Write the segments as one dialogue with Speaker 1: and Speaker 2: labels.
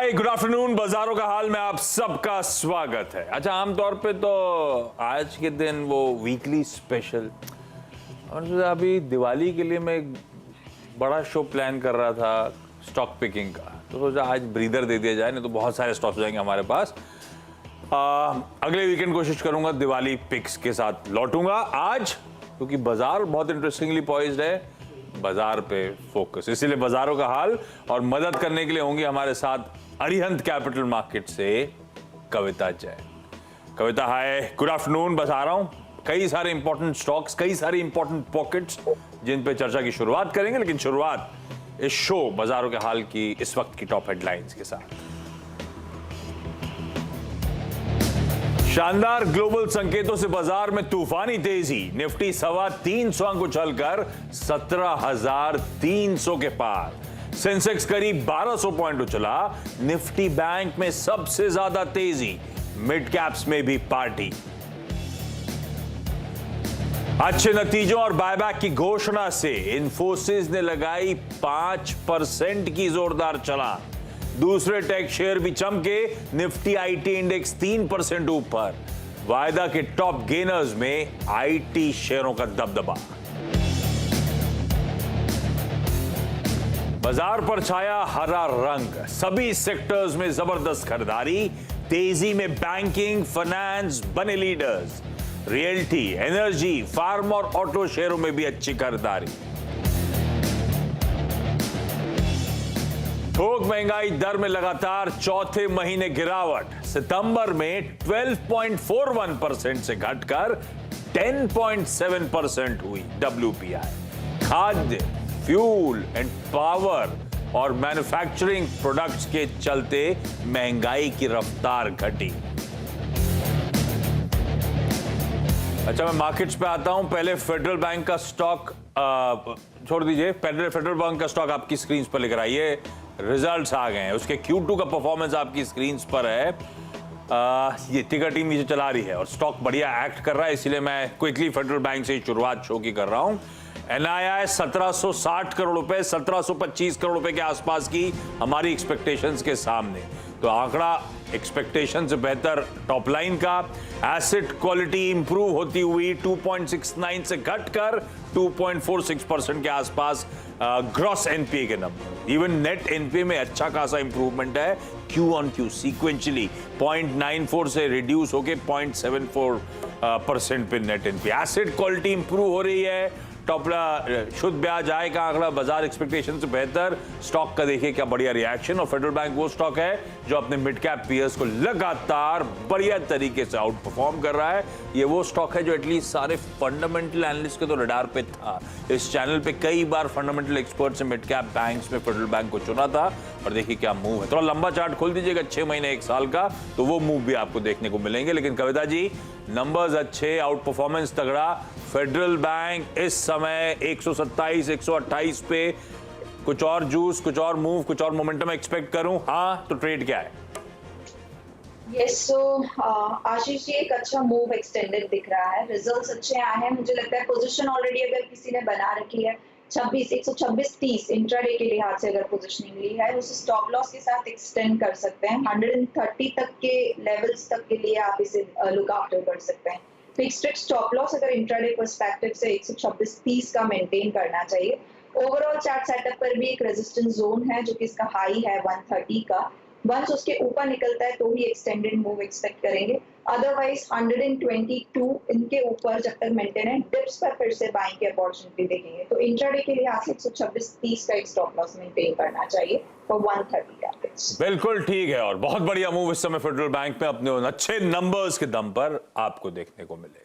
Speaker 1: Hi good afternoon. बाजारों का हाल में आप सबका स्वागत है। अच्छा, आमतौर पे तो आज के दिन वो वीकली स्पेशल और अभी दिवाली के लिए मैं एक बड़ा शो प्लान कर रहा था स्टॉक पिकिंग का, तो सोचा आज ब्रीदर दे दिया जाए, नहीं तो बहुत सारे स्टॉक्स हो जाएंगे हमारे पास। अगले वीकेंड कोशिश करूंगा दिवाली पिक्स के साथ लौटूंगा आज, क्योंकि बाजार बहुत इंटरेस्टिंगली पॉइज्ड है, बाजार पे फोकस। इसीलिए बाजारों का हाल और मदद करने के लिए होंगी हमारे साथ अरिहंत कैपिटल मार्केट से कविता जैन। कविता हाय, गुड आफ्टरनून। बस आ रहा हूं, कई सारे इंपॉर्टेंट स्टॉक्स, कई सारी इंपॉर्टेंट पॉकेट्स जिन पे चर्चा की शुरुआत करेंगे, लेकिन शुरुआत इस शो बाजारों के हाल की इस वक्त की टॉप हेडलाइंस के साथ। शानदार ग्लोबल संकेतों से बाजार में तूफानी तेजी। निफ्टी 325 अंक उछलकर 17,300 के पार। सेंसेक्स करीब 1200 पॉइंट उछला। निफ्टी बैंक में सबसे ज्यादा तेजी, मिड कैप्स में भी पार्टी। अच्छे नतीजों और बायबैक की घोषणा से इन्फोसिस ने लगाई 5% की जोरदार छलांग। दूसरे टेक शेयर भी चमके। निफ्टी आईटी इंडेक्स 3% ऊपर। वायदा के टॉप गेनर्स में आईटी शेयरों का दबदबा। बाजार पर छाया हरा रंग। सभी सेक्टर्स में जबरदस्त खरीदारी। तेजी में बैंकिंग, फाइनेंस बने लीडर्स। रियल्टी, एनर्जी, फार्म और ऑटो शेयरों में भी अच्छी खरीदारी। थोक महंगाई दर में लगातार चौथे महीने गिरावट। सितंबर में 12.41% से घटकर 10.7% हुई WPI। खाद्य, फ्यूल एंड पावर और मैन्युफैक्चरिंग प्रोडक्ट्स के चलते महंगाई की रफ्तार घटी। अच्छा, मैं मार्केट्स पे आता हूं। पहले फेडरल बैंक का स्टॉक छोड़ दीजिए, पहले फेडरल बैंक का स्टॉक आपकी स्क्रीन पर लेकर आइए। रिजल्ट्स आ गए हैं, उसके Q2 का परफॉर्मेंस आपकी स्क्रीन पर है। ये टिकर टीम नीचे चला रही है और स्टॉक बढ़िया एक्ट कर रहा है, इसीलिए मैं क्विकली फेडरल बैंक से ही शुरुआत शो की कर रहा हूं। NII 1760 करोड़ रुपए, 1725 करोड़ रुपए के आसपास की हमारी एक्सपेक्टेशंस के सामने, तो आंकड़ा एक्सपेक्टेशन से बेहतर टॉप लाइन का। एसेट क्वालिटी इंप्रूव होती हुई 2.69 से घटकर 2.46% के आसपास ग्रॉस एनपीए के नंबर। इवन नेट एनपीए में अच्छा खासा इंप्रूवमेंट है क्यू ऑन क्यू, सीक्वेंशियली 0.94 से रिड्यूस होके 0.74% पे net NPA. Asset quality improve हो रही है। टॉप शुद्ध ब्याज आय का आंकड़ा बाजार एक्सपेक्टेशन से बेहतर। स्टॉक का देखिए क्या बढ़िया रिएक्शन। और फेडरल बैंक वो स्टॉक है जो अपने मिड कैप पीयर्स को लगातार बढ़िया तरीके से आउट परफॉर्म कर रहा है। ये वो स्टॉक है जो एटलीस्ट सारे फंडामेंटल एनालिस्ट के तो रडार पे था। इस चैनल पे कई बार फंडामेंटल एक्सपर्ट्स ने मिड कैप बैंक्स में फेडरल बैंक को चुना था, और देखिए क्या मूव है। थोड़ा लंबा चार्ट खोल दीजिएगा 6 महीने 1 साल का, तो वो मूव भी आपको देखने को मिलेंगे। लेकिन कविता जी, नंबर्स अच्छे, आउट परफॉर्मेंस तगड़ा। फेडरल बैंक इस समय 127 128 पे। कुछ और जूस, कुछ और मूव, कुछ और मोमेंटम एक्सपेक्ट करूं? हाँ तो ट्रेड क्या है?
Speaker 2: यस, सो आशीष जी, एक अच्छा मूव एक्सटेंडेड दिख रहा है। रिजल्ट्स अच्छे आए हैं। मुझे लगता है पोजीशन ऑलरेडी अगर किसी ने बना रखी है 126-30 इंट्राडे के लिहाज से अगर पोजीशनिंग ली है, उसे स्टॉप लॉस के साथ एक्सटेंड कर सकते हैं। 130 तक के लेवल्स तक के लिए आप इसे लुक आफ्टर कर सकते हैं। फिक्स्ड स्टॉप लॉस अगर इंट्राडे पर्सपेक्टिव से 126-30 का मेंटेन करना चाहिए। ओवरऑल चार्ट सेटअप पर भी एक रेजिस्टेंस जोन है जो कि इसका हाई है 130 का। वंस उसके ऊपर निकलता है तो ही एक्सटेंडेड मूव एक्सपेक्ट करेंगे। अदरवाइज 122 इनके ऊपर जब तक मेंटेन है, डिप्स पर फिर से बाइंग की अपॉर्चुनिटी देखेंगे। तो इंट्राडे के लिहाज से 126-30 का एक स्टॉप लॉस मेंटेन करना चाहिए फॉर 130 टारगेट्स।
Speaker 1: बिल्कुल ठीक है, और बहुत बढ़िया मूव इस समय फेडरल बैंक में अपने उन अच्छे नंबर्स के दम पर आपको देखने को मिलेगा।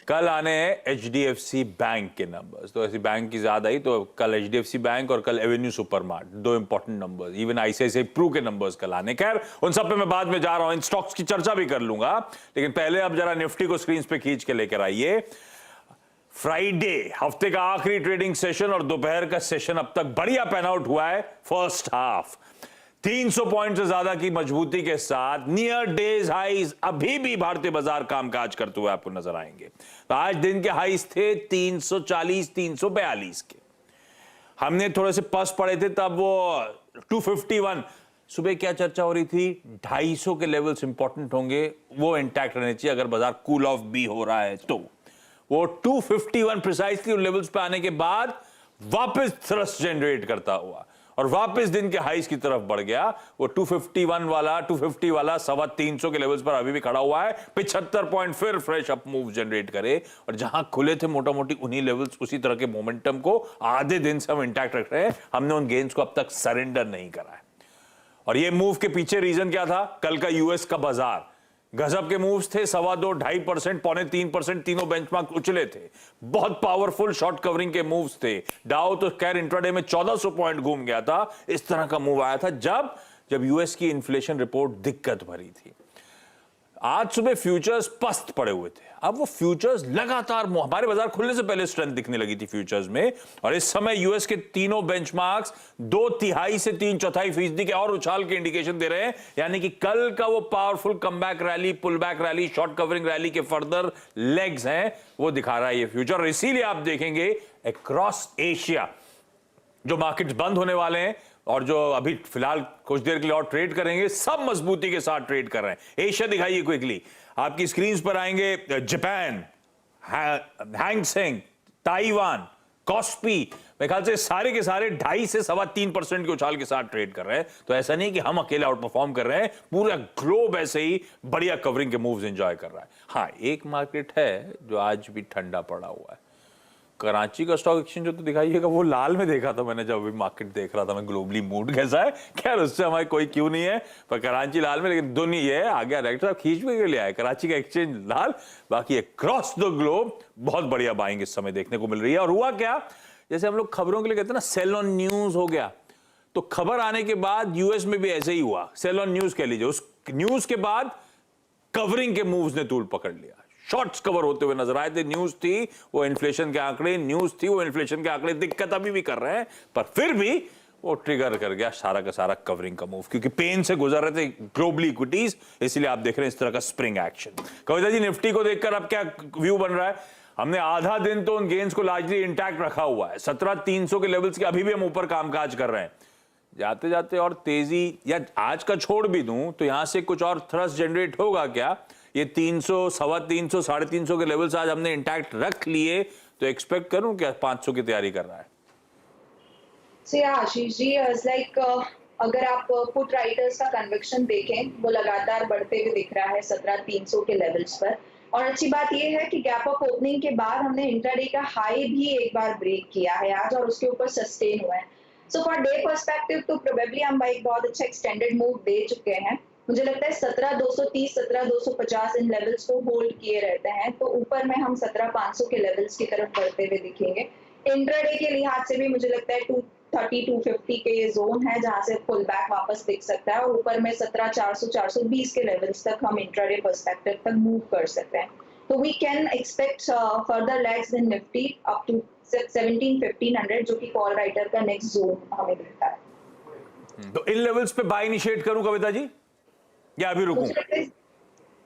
Speaker 1: कल आने हैं HDFC बैंक के नंबर्स, तो ऐसी बैंक की ज्यादा ही, तो कल HDFC बैंक और कल Avenue Supermart, 2 important numbers. Even ICICI Pru के नंबर्स कल आने। खैर, उन सब पे मैं बाद में जा रहा हूं, इन स्टॉक्स की चर्चा भी कर लूंगा। लेकिन पहले अब जरा निफ्टी को स्क्रीन पे खींच के लेकर आइए। फ्राइडे, हफ्ते का आखिरी ट्रेडिंग सेशन और दोपहर का सेशन अब तक बढ़िया पैन आउट हुआ है। फर्स्ट हाफ 300 पॉइंट से ज्यादा की मजबूती के साथ नियर डेज हाइज अभी भी भारतीय बाजार कामकाज करते हुए आपको नजर आएंगे। तो आज दिन के हाइज थे 340 342 के। हमने थोड़े से पस पड़े थे तब वो 251 सुबह क्या चर्चा हो रही थी, 250 के लेवल्स इंपॉर्टेंट होंगे, वो इंटैक्ट रहने चाहिए अगर बाजार कूल ऑफ भी हो रहा है तो। वो 251 प्रिसाइसली उन लेवल्स पे आने के बाद वापस थ्रस्ट जनरेट करता हुआ और वापस दिन के हाईस की तरफ बढ़ गया। वो 251 वाला 250 वाला 325 के लेवल्स पर अभी भी खड़ा हुआ है। 75 पॉइंट फिर फ्रेश अप मूव जनरेट करे और जहां खुले थे मोटा मोटी उन्हीं लेवल्स, उसी तरह के मोमेंटम को आधे दिन से हम इंटैक्ट रख रहे हैं। हमने उन गेन्स को अब तक सरेंडर नहीं करा है। और ये मूव के पीछे रीजन क्या था? कल का यूएस का बाजार गजब के मूव्स थे, 2.25 2.5%, 3% तीनों बेंचमार्क उछले थे। बहुत पावरफुल शॉर्ट कवरिंग के मूव्स थे। डाउ तो खैर इंट्राडे में 1400 पॉइंट घूम गया था। इस तरह का मूव आया था जब यूएस की इन्फ्लेशन रिपोर्ट दिक्कत भरी थी। आज सुबह फ्यूचर्स पस्त पड़े हुए थे। अब वो फ्यूचर्स लगातार, हमारे बाजार खुलने से पहले स्ट्रेंथ दिखने लगी थी फ्यूचर्स में, और इस समय यूएस के तीनों बेंचमार्क्स 2/3 से 3/4% के और उछाल के इंडिकेशन दे रहे हैं। यानी कि कल का वो powerful comeback rally, pull back rally, short covering rally के फर्दर लेग्स हैं, वो दिखा रहा है ये फ्यूचर। और इसीलिए आप देखेंगे अक्रॉस एशिया जो मार्केट्स बंद होने वाले हैं और जो अभी फिलहाल कुछ देर के लिए और ट्रेड करेंगे, सब मजबूती के साथ ट्रेड कर रहे हैं। एशिया दिखाइए क्विकली, आपकी स्क्रीन पर आएंगे Japan, Hang Seng, Taiwan, KOSPI, मेरे ख्याल से सारे के सारे 2.5 से 3.25% के उछाल के साथ ट्रेड कर रहे हैं। तो ऐसा नहीं कि हम अकेले आउट परफॉर्म कर रहे हैं, पूरा ग्लोब ऐसे ही बढ़िया कवरिंग के मूव्स एंजॉय कर रहा है। हाँ, एक मार्केट है जो आज भी ठंडा पड़ा हुआ है, कराची का स्टॉक एक्सचेंज जो तो दिखाइएगा, वो लाल में देखा था मैंने जब भी मार्केट देख रहा था मैं, ग्लोबली मूड कैसा है। खैर उससे हमारे कोई क्यों नहीं है, पर कराची लाल में, लेकिन दुनिया ये आ गया डायरेक्टर खींच के लिए आया कराची का एक्सचेंज लाल। बाकी अक्रॉस द ग्लोब बहुत बढ़िया बाइंग इस समय देखने को मिल रही है। और हुआ क्या, जैसे हम लोग खबरों के लिए कहते हैं ना, सेल ऑन न्यूज हो गया, तो खबर आने के बाद यूएस में भी ऐसे ही हुआ, सेल ऑन न्यूज कह लीजिए। उस न्यूज के बाद कवरिंग के मूव्स ने तूल पकड़ लिया, शॉर्ट्स कवर होते हुए नजर आए थे। न्यूज थी वो इन्फ्लेशन के आंकड़े, न्यूज थी वो इन्फ्लेशन के आंकड़े, दिक्कत अभी भी कर रहे हैं, पर फिर भी वो ट्रिगर कर गया सारा का सारा कवरिंग का मूव, क्योंकि पेन से गुजर रहे थे ग्लोबली इक्विटीज, इसलिए आप देख रहे हैं इस तरह का spring action. Kavita ji, Nifty को देखकर अब क्या व्यू बन रहा है? हमने आधा दिन तो उन गेन्स को लार्जली इंटैक्ट रखा हुआ है, 17,300 के लेवल्स के अभी भी हम ऊपर कामकाज कर रहे हैं। जाते जाते और तेजी, या आज का छोड़ भी दूं तो यहां से कुछ और थ्रस्ट जनरेट होगा क्या? ये 300, 325, 350 के लेवल्स आज हमने इंटैक्ट रख लिए, तो एक्सपेक्ट करूं क्या 500 की तैयारी कर रहा है?
Speaker 2: आशीष जी, अगर आप पुट राइटर्स का कन्विक्शन देखें, वो लगातार बढ़ते हुए दिख रहा है 17,300 के लेवल्स पर। और अच्छी बात यह है कि गैप अप ओपनिंग के बाद हमने इंट्राडे का हाई भी एक बार ब्रेक किया है आज, और उसके ऊपर सस्टेन हुआ है। सो फॉर डे पर्सपेक्टिव तो प्रोबेबली हम एक बहुत अच्छा एक्सटेंडेड मूव दे चुके हैं। मुझे लगता है 17,230, 17,250 इन लेवल्स को होल्ड किए रहते हैं, तो ऊपर में हम 17,500 के लेवल्स की तरफ बढ़ते हुए दिखेंगे। इंट्राडे के लिहाज से भी मुझे लगता है 230, 250 के ये जोन है जहां से पुल बैक वापस दिख सकता है, और ऊपर में 17,400, 420 के लेवल्स तक हम इंट्राडे पर्सपेक्टिव तक मूव कर सकते हैं। तो we can expect further legs in Nifty up to 17,1500, जो कि कॉल राइटर का नेक्स्ट जोन हमें दिखता है।
Speaker 1: तो इन लेवल्स पे बाय इनिशिएट करूं कविता जी, या अभी रुकूं?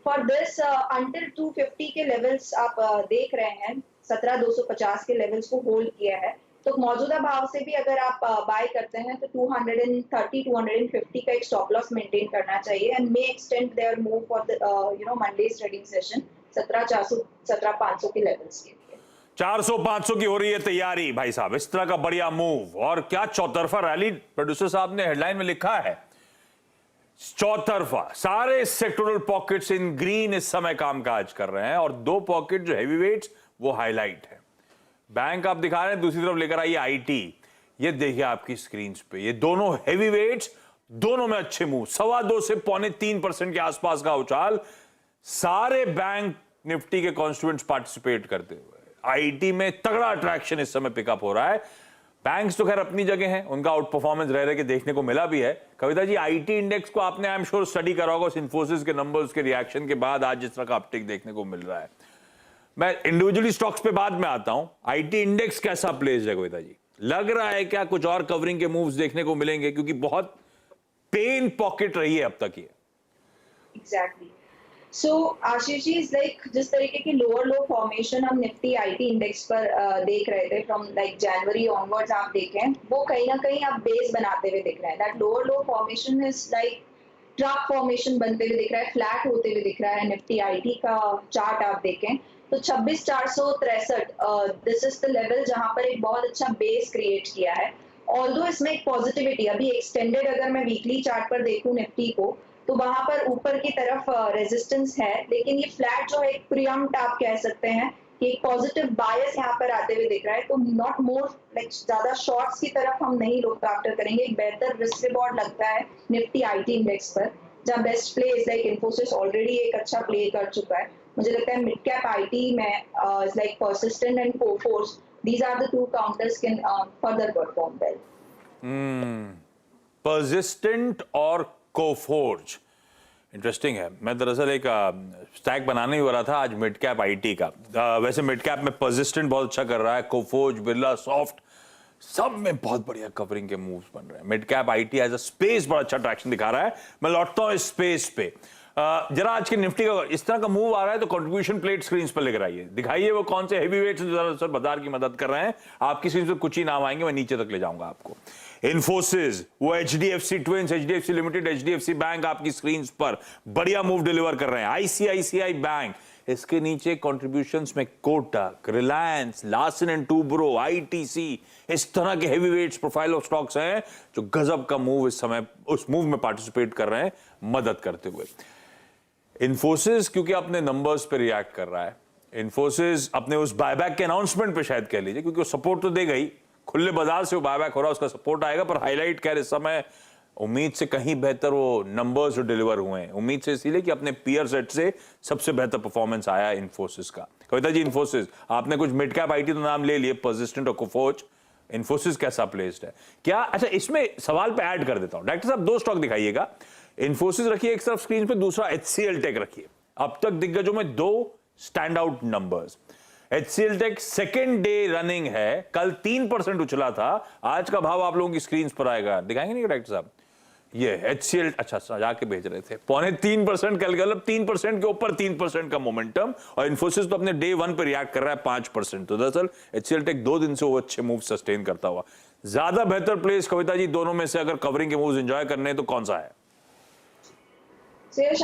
Speaker 2: फॉर दिस अंटिल 250 के लेवल्स आप देख रहे हैं, 17,250 के लेवल्स को होल्ड किया है, तो मौजूदा भाव से भी अगर आप बाय करते हैं तो 230, 250 का एक स्टॉप लॉस मेंटेन करना चाहिए, and may extend their move for the Mondays trading session 17,400, 17,500 के लेवल्स के लिए।
Speaker 1: 400-500 की हो रही है तैयारी भाई साहब, इस तरह का बढ़िया मूव। और क्या चौतरफा रैली, प्रोड्यूसर साहब ने हेडलाइन में लिखा है, चौतरफा, सारे सेक्टोरल पॉकेट्स इन ग्रीन इस समय कामकाज कर रहे हैं, और दो पॉकेट जो हैवी वेट्स वो हाईलाइट है। बैंक आप दिखा रहे हैं, दूसरी तरफ लेकर आइए आईटी, ये देखिए आपकी स्क्रीन पे, ये दोनों हैवी वेट्स, दोनों में अच्छे मूव, 2.25 से 3.25% के आसपास का उछाल, सारे बैंक निफ्टी के कॉन्स्टिट्यूएंट्स पार्टिसिपेट करते हुए। आईटी में तगड़ा अट्रैक्शन इस समय पिकअप हो रहा है। बैंक्स तो खैर अपनी जगह हैं, उनका आउट परफॉर्मेंस रह रहे के देखने को मिला भी है। कविता जी, आईटी इंडेक्स को आपने आई एम श्योर स्टडी करा होगा, इन्फोसिस के नंबर्स के रिएक्शन के बाद आज जिस तरह का अपटिक देखने को मिल रहा है। मैं इंडिविजुअली स्टॉक्स पे बाद में आता हूं, आईटी इंडेक्स कैसा प्लेस है कविता जी? लग रहा है क्या कुछ और कवरिंग के मूव्स देखने को मिलेंगे, क्योंकि बहुत पेन पॉकेट रही है अब तक ये।
Speaker 2: Exactly. So Ashish ji is like जिस तरीके की लोअर लो फॉर्मेशन हम निफ्टी आईटी इंडेक्स पर देख रहे थे फ्रॉम लाइक जनवरी ऑनवर्ड्स, आप देखें वो कहीं ना कहीं आप बेस बनाते हुए दिख रहे हैं। That lower low formation is like truck formation बनते हुए दिख रहा है, फ्लैट होते हुए दिख रहा है। निफ्टी आईटी का चार्ट आप देखें तो 26,463 दिस इज द लेवल जहां पर एक बहुत अच्छा बेस क्रिएट किया है। ऑल्दो इसमें एक पॉजिटिविटी अभी एक्सटेंडेड, अगर मैं वीकली चार्ट पर देखूं निफ्टी को तो वहां पर ऊपर की तरफ रेजिस्टेंस है, लेकिन ये फ्लैट जो है एक प्रियम्प्ट आप कह सकते हैं कि एक पॉजिटिव बायस यहाँ पर आते हुए दिख रहा है। तो नॉट मोर लाइक ज्यादा शॉर्ट्स की तरफ हम नहीं लुक आफ्टर करेंगे। एक बेहतर रिस्क रिवॉर्ड लगता है निफ्टी आईटी इंडेक्स पर, जहाँ best play is like Infosys already एक अच्छा प्ले कर चुका है। मुझे लगता है मिड कैप आईटी में is like Persistent and Coforge, these are the two counters can further perform well.
Speaker 1: Persistent और कोफोर्ज इंटरेस्टिंग है। मैं दरअसल एक स्टैक बनाने ही वाला था आज मिड कैप आईटी का। वैसे मिड कैप में परसिस्टेंट बहुत अच्छा कर रहा है, कोफोर्ज, बिरला सॉफ्ट, सब में बहुत बढ़िया कवरिंग के मूव्स बन रहे हैं। Mid cap IT as a space बड़ा अच्छा ट्रैक्शन दिखा रहा है। मैं लौटता हूं इस स्पेस पे। जरा आज की निफ्टी का इस तरह का मूव आ रहा है तो कंट्रीब्यूशन प्लेट स्क्रीन पर लेकर आइए, दिखाइए वो कौन से हैवी वेट्स दरअसल बाजार की मदद कर रहे हैं। आपकी स्क्रीन पर कुछ ही नाम आएंगे, मैं नीचे तक ले जाऊंगा आपको। इन्फोसिस, वो HDFC twins, HDFC limited, HDFC bank आपकी स्क्रीन पर बढ़िया मूव डिलीवर कर रहे हैं। आईसीआईसीआई बैंक, इसके नीचे कंट्रीब्यूशंस में कोटक, रिलायंस, लार्सन एंड टूब्रो, आईटीसी, इस तरह के heavy weights profile of stocks हैं जो गजब का मूव इस समय उस मूव में पार्टिसिपेट कर रहे हैं मदद करते हुए। इन्फोसिस क्योंकि अपने नंबर्स पे रिएक्ट कर रहा है, इन्फोसिस अपने उस बायबैक के अनाउंसमेंट पे शायद कह लीजिए, क्योंकि वो सपोर्ट तो देगा ही, खुले बाजार से वो बायबैक हो रहा है, उसका सपोर्ट आएगा, पर हाईलाइट कह रहे इस समय उम्मीद से कहीं बेहतर वो नंबर्स जो डिलीवर हुए हैं। उम्मीद से इसीलिए कि अपने पीयर सेट से सबसे बेहतर परफॉर्मेंस आया इन्फोसिस का। कविता जी, इन्फोसिस आपने कुछ मिड कैप आईटी तो नाम ले लिए, परसिस्टेंट और कोफोर्ज, इन्फोसिस कैसा प्लेस्ड है क्या? अच्छा, इसमें सवाल पे ऐड कर देता हूं। डॉक्टर साहब दो स्टॉक दिखाइएगा, इन्फोसिस रखिए एक तरफ स्क्रीन पे, दूसरा एचसीएल टेक रखिए। अब तक दिग्गजों में दो stand out numbers. HCL Tech second day running है, कल 3% उछला था, आज का भाव आप लोगों की स्क्रीन पर आएगा, दिखाएंगे नहीं डॉक्टर साहब? ये एचसीएल, अच्छा जाके भेज रहे थे, 3.25% कल, मतलब 3% के ऊपर 3% का मोमेंटम, और इन्फोसिस तो अपने डे 1 पे रिएक्ट कर रहा है 5%। तो दरअसल एचसीएल टेक 2 दिन से वो अच्छे मूव सस्टेन करता हुआ ज्यादा बेहतर प्लेस, कविता जी दोनों में से अगर कवरिंग के मूव्स एंजॉय करने हैं तो कौन सा है?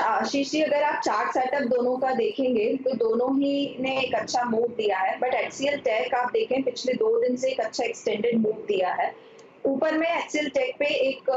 Speaker 2: आशीष जी, अगर आप चार्ट सेटअप दोनों का देखेंगे तो दोनों ही ने एक अच्छा मूव दिया है, बट एचसीएल टेक आप देखें पिछले 2 दिन से एक अच्छा एक्सटेंडेड मूव दिया है। ऊपर में एचसीएल टेक पे एक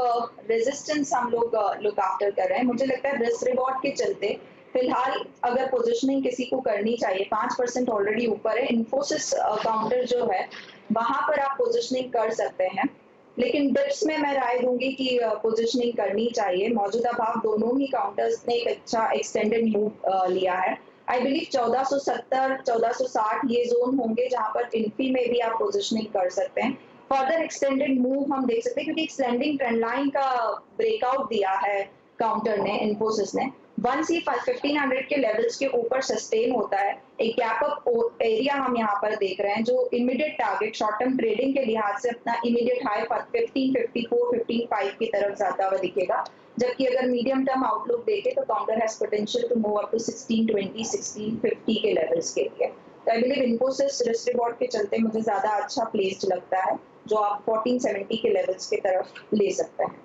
Speaker 2: रेजिस्टेंस हम लोग लुक आफ्टर कर रहे हैं। मुझे लगता है रिस्क रिवॉर्ड के चलते फिलहाल अगर पोजिशनिंग किसी को करनी चाहिए, 5% ऑलरेडी ऊपर है। इन्फोसिस काउंटर जो है वहां पर आप पोजिशनिंग कर सकते हैं, लेकिन डिप्स में मैं राय दूंगी कि पोजीशनिंग करनी चाहिए। मौजूदा भाव दोनों ही काउंटर्स ने एक अच्छा एक्सटेंडेड मूव लिया है। आई बिलीव 1470 1460 ये जोन होंगे जहां पर इन्फी में भी आप पोजीशनिंग कर सकते हैं। फर्दर एक्सटेंडेड मूव हम देख सकते हैं क्योंकि एक्सटेंडिंग ट्रेंड लाइन का ब्रेकआउट दिया है काउंटर ने, इन्फोसिस ने। वंस ये 1500 के लेवल्स के ऊपर सस्टेन होता है, एक गैप अप एरिया हम यहाँ पर देख रहे हैं जो immediate target short term trading के लिहाज से अपना इमीडिएट हाई 1554 15.5 की तरफ जाता हुआ दिखेगा। जबकि अगर मीडियम टर्म आउटलुक देखें तो counter has potential to move up to 1620 1650 के लेवल्स के लिए। तो I believe Infosys risk reward के चलते मुझे ज्यादा अच्छा प्लेस्ड लगता है, जो आप 1470 के लेवल्स की तरफ ले सकते हैं।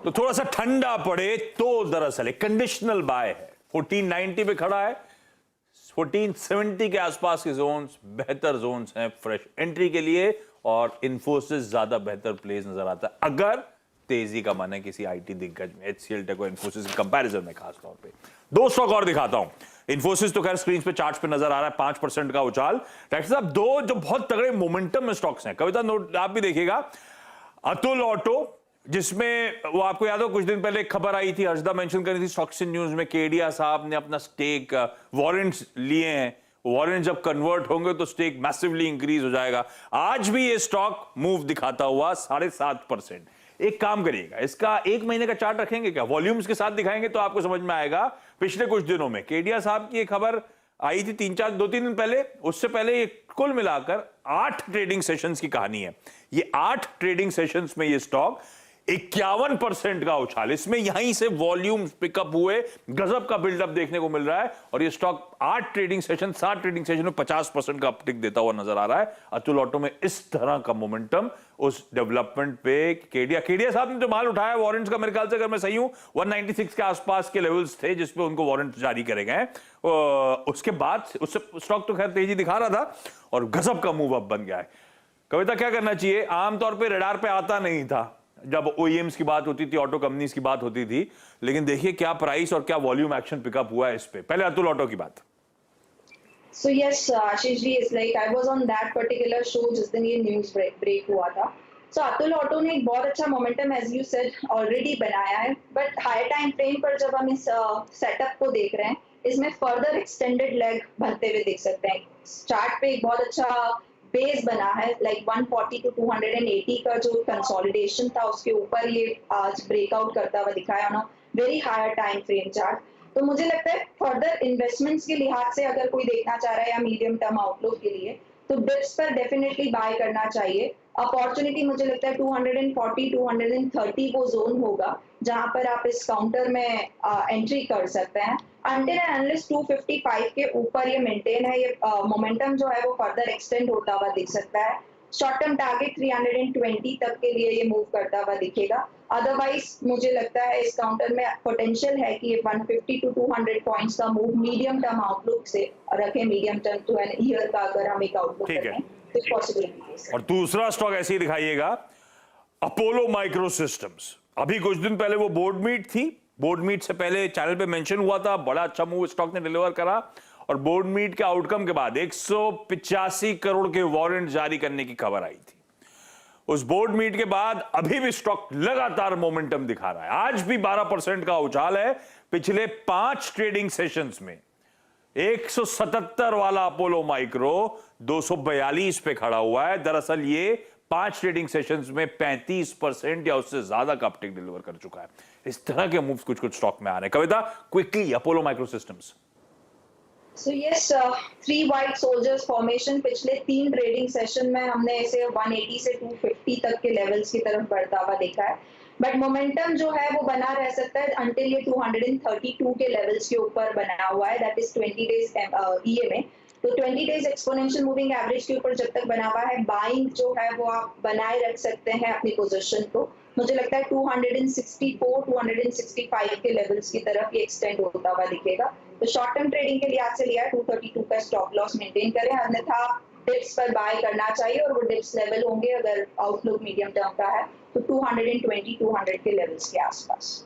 Speaker 1: तो थोड़ा सा ठंडा पड़े तो दरअसल एक कंडीशनल बाय है, 1490 पे खड़ा है, 1470 के आसपास के जोन्स बेहतर जोन्स हैं फ्रेश एंट्री के लिए, और इन्फोसिस ज्यादा बेहतर प्लेस नजर आता है अगर तेजी का मन है किसी आईटी दिग्गज में। एचसीएल टेक और इन्फोसिस के कंपैरिजन में खास तौर पे दो स्टॉक और दिखाता हूं। इन्फोसिस तो खैर स्क्रीन पे चार्ट्स पे नजर आ रहा है 5% का उछाल। डॉक्टर साहब दो जो बहुत तगड़े मोमेंटम में स्टॉक्स हैं, कविता नोट आप भी देखिएगा, अतुल ऑटो, जिसमें वो आपको याद हो कुछ दिन पहले एक खबर आई थी, हर्षदा मेंशन करी थी स्टॉक्स न्यूज में, केडिया साहब ने अपना स्टेक वारंट्स लिए हैं, वारंट जब कन्वर्ट होंगे तो स्टेक मैसिवली इंक्रीज हो जाएगा। आज भी ये स्टॉक मूव दिखाता हुआ 7.5%। एक काम करिएगा, इसका 1 महीने का चार्ट रखेंगे क्या, वॉल्यूम्स के साथ दिखाएंगे तो आपको समझ में आएगा। पिछले कुछ दिनों में केडिया साहब की एक खबर आई थी 2-3 दिन पहले, उससे पहले ये कुल मिलाकर 8 ट्रेडिंग सेशंस की कहानी है। ये 8 ट्रेडिंग सेशंस में ये स्टॉक 51% का उछाल, इसमें यहीं से वॉल्यूम पिकअप हुए, गजब का बिल्डअप देखने को मिल रहा है और ये स्टॉक 7 ट्रेडिंग सेशन में 50% का अपटिक देता हुआ नजर आ रहा है। अतुल ऑटो में इस तरह का मोमेंटम उस डेवलपमेंट पे केडिया साहब ने जो माल उठाया वारंट्स का, मेरे ख्याल से अगर मैं सही हूं 196 के आसपास के लेवल्स थे जिसपे उनको वारंट जारी करे गए। उसके बाद उससे स्टॉक तो खैर तेजी दिखा रहा था और गजब का मूव अप बन गया है। कविता, क्या करना चाहिए? आमतौर पे रडार पे आता नहीं था जब OEMs की बात होती थी, ऑटो कंपनीज की बात होती थी, लेकिन देखिए क्या प्राइस और क्या वॉल्यूम एक्शन पिकअप हुआ है इस पे। पहले अतुल ऑटो की बात।
Speaker 2: So yes, Ashish ji, is like I was on that particular show जिस दिन ये न्यूज ब्रेक हुआ था। So अतुल ऑटो ने एक बहुत अच्छा momentum as you said already बनाया है, बट हाई टाइम फ्रेम पर जब हम इस सेटअप को देख रहे हैं, इसमें फर्दर एक्सटेंडेड लेग बनते हुए देख सकते हैं। चार्ट पे एक बहुत अच्छा बेस बना है, लाइक 140 टू 280 का जो कंसोलिडेशन था उसके ऊपर ये आज ब्रेकआउट करता हुआ दिखा है on a very higher time frame chart. तो मुझे लगता है फर्दर इन्वेस्टमेंट्स के लिहाज से अगर कोई देखना चाह रहा है या मीडियम टर्म आउटलुक के लिए, तो डिप्स पर डेफिनेटली बाय करना चाहिए। अपॉर्चुनिटी मुझे लगता है 240 230 वो जोन होगा जहां पर आप इस काउंटर में एंट्री कर सकते हैं। अनटिल एंड अनलेस 255 के ऊपर ये मेंटेन है, ये मोमेंटम जो है वो फर्दर एक्सटेंड होता हुआ दिख सकता है। शॉर्ट टर्म टारगेट 320 तक के लिए ये मूव करता हुआ दिखेगा। अदरवाइज मुझे लगता है इस काउंटर में पोटेंशियल है कि ये 150 टू 200 पॉइंट्स का मूव मीडियम टर्म आउटलुक से रखें, medium term to an year का अगर हम एक आउटलुक रखें तो पॉसिबिलिटी है।
Speaker 1: और दूसरा स्टॉक ऐसे ही दिखाइएगा, अपोलो माइक्रो सिस्टम्स। अभी कुछ दिन पहले वो बोर्ड मीट थी, बोर्ड मीट से पहले चैनल पे मेंशन हुआ था, बड़ा अच्छा मूव स्टॉक ने डिलीवर करा और बोर्ड मीट के आउटकम के बाद 185 करोड़ के वारंट जारी करने की खबर आई थी। उस बोर्ड मीट के बाद अभी भी स्टॉक लगातार मोमेंटम दिखा रहा है, आज भी 12% का उछाल है। पिछले 5 ट्रेडिंग सेशंस में 177 वाला अपोलो माइक्रो 242 पे खड़ा हुआ है। दरअसल ये 5 ट्रेडिंग सेशंस में 35% या उससे ज्यादा का अपटेक डिलीवर कर चुका है। इस तरह के मूव्स कुछ कुछ स्टॉक में आ रहे हैं। Kavita, quickly Apollo micro systems.
Speaker 2: So yes, 3 white soldiers formation पिछले 3 ट्रेडिंग सेशन में हमने इसे 180 से 250 तक के लेवल्स की तरफ बढ़ता हुआ देखा है, बट मोमेंटम जो है वो बना रह सकता है अंटिल ये 232 के लेवल्स के ऊपर बना हुआ है, दैट इज 20 डेज EMA। तो 20 डेज एक्सपोनेंशियल मूविंग एवरेज के ऊपर जब तक बना हुआ है, बाइंग जो है वो आप बनाए रख सकते हैं अपनी पोजीशन को। मुझे लगता है 264 265 के लेवल्स की तरफ ये एक्सटेंड होता हुआ दिखेगा। तो शॉर्ट टर्म ट्रेडिंग के लिहाज से लिया है 232 का स्टॉप लॉस मेंटेन करें, अन्यथा डिप्स पर बाय करना चाहिए और वो डिप्स लेवल होंगे अगर आउटलुक मीडियम टर्म का है तो 220 200 के लेवल्स के आसपास।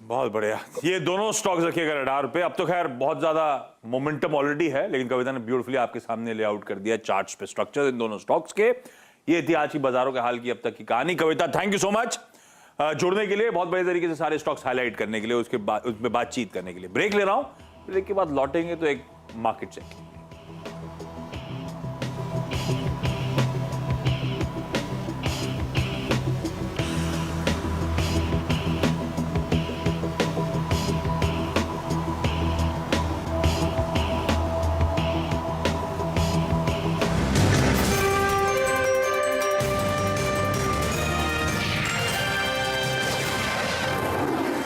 Speaker 1: बहुत बढ़िया, ये दोनों स्टॉक्स रखिएगा रडार पे। अब तो खैर बहुत ज्यादा मोमेंटम ऑलरेडी है, लेकिन कविता ने ब्यूटीफुली आपके सामने लेआउट कर दिया चार्ट्स पे स्ट्रक्चर इन दोनों स्टॉक्स के। ये थी आज की बाजारों के हाल की अब तक की कहानी। कविता, थैंक यू सो मच जुड़ने के लिए, बहुत बड़े तरीके से सारे स्टॉक्स हाईलाइट करने के लिए, उसके बाद उसमें बातचीत करने के लिए। ब्रेक ले रहा हूं, ब्रेक के बाद लौटेंगे तो एक मार्केट चेक।